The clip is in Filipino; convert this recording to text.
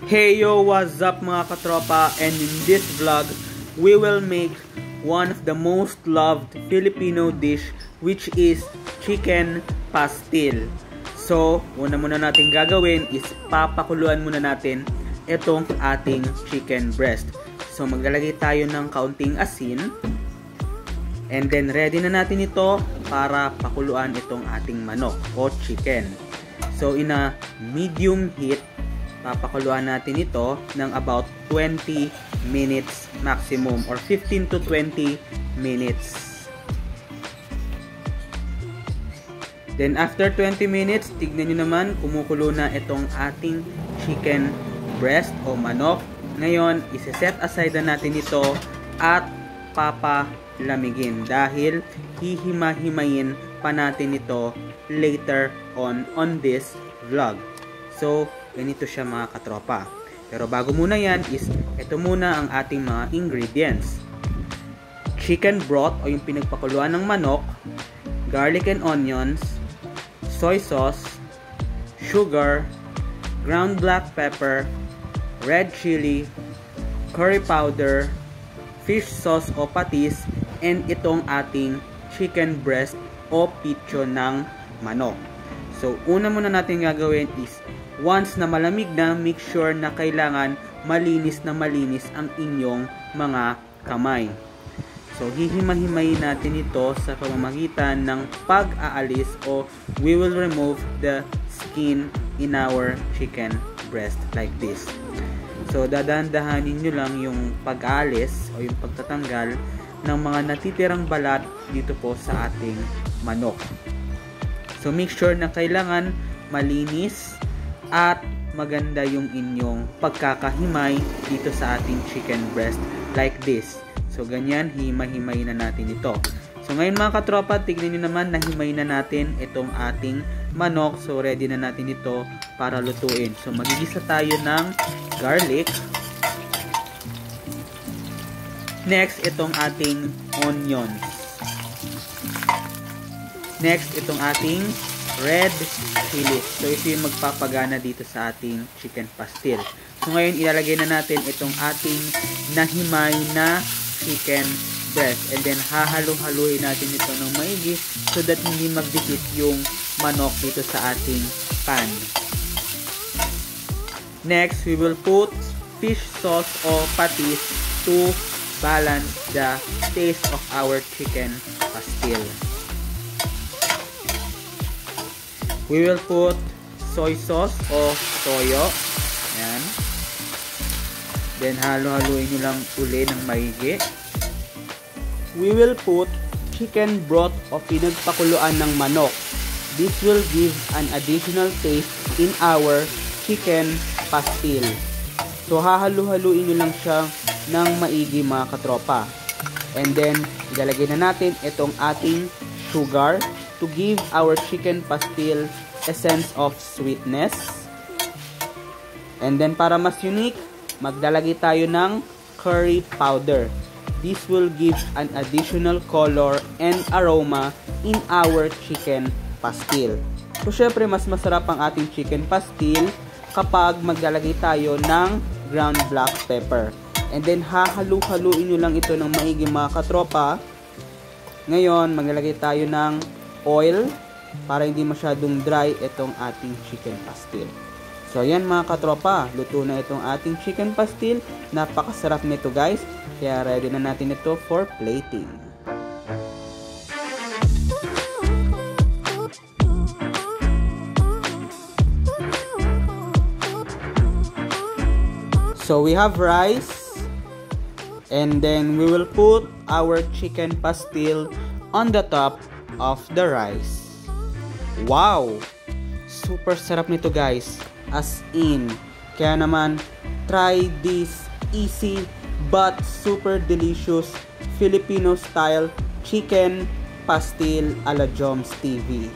Hey yo, what's up mga katropa, and in this vlog, we will make one of the most loved Filipino dish, which is chicken pastil. So, una muna natin gagawin is papakuluan muna natin itong ating chicken breast. So, maglalagay tayo ng kaunting asin, and then ready na natin ito para pakuluan itong ating manok o chicken. So, in a medium heat, papakuluan natin ito ng about 20 minutes maximum or 15 to 20 minutes. Then after 20 minutes, tignan nyo naman, kumukulo na itong ating chicken breast o manok. Ngayon, isa-set aside na natin ito at papalamigin dahil hihima-himayin pa natin ito later on this vlog. So, ganito siya mga katropa. Pero bago muna yan is, ito muna ang ating mga ingredients. Chicken broth o yung pinagpakuluan ng manok, garlic and onions, soy sauce, sugar, ground black pepper, red chili, curry powder, fish sauce o patis, and itong ating chicken breast o pitso ng manok. So, una muna natin gagawin is, once na malamig na, make sure na kailangan malinis na malinis ang inyong mga kamay. So, hihima-himayin natin ito sa pamamagitan ng pag-aalis o we will remove the skin in our chicken breast like this. So, dadandahanin nyo lang yung pag-aalis o yung pagtatanggal ng mga natitirang balat dito po sa ating manok. So, make sure na kailangan malinis at maganda yung inyong pagkakahimay dito sa ating chicken breast like this. So, ganyan, hima-himay na natin ito. So, ngayon mga katropa, tignan nyo naman, nahimay na natin itong ating manok. So, ready na natin ito para lutuin. So, magigisa tayo ng garlic. Next, itong ating onions. Next, itong ating red chili. So, ito yung magpapagana dito sa ating chicken pastil. So, ngayon, ilalagay na natin itong ating nahimay na chicken breast. And then, hahalo-haluin natin ito ng maigi so that hindi magdikit yung manok dito sa ating pan. Next, we will put fish sauce o patis to balance the taste of our chicken pastil. We will put soy sauce o toyo. Ayan. Then, halo-haluin nyo lang uli ng maigi. We will put chicken broth o pinagpakuluan ng manok. This will give an additional taste in our chicken pastil. So, hahalo-haluin nyo lang siya ng maigi mga katropa. And then, ilalagay na natin itong ating sugar to give our chicken pastil a sense of sweetness. And then, para mas unique, maglalagay tayo ng curry powder. This will give an additional color and aroma in our chicken pastil. So, syempre, mas masarap ang ating chicken pastil kapag maglalagay tayo ng ground black pepper. And then, hahalu-haluin nyo lang ito ng maigi mga katropa. Ngayon, maglalagay tayo ng oil para hindi masyadong dry itong ating chicken pastil. So, ayan mga katropa, luto na itong ating chicken pastil. Napakasarap nito guys. Kaya ready na natin ito for plating. So, we have rice. And then, we will put our chicken pastil on the top of the rice. Wow! Super sarap nito guys. As in. Kaya naman, try this easy but super delicious Filipino style chicken pastil a la Joms TV.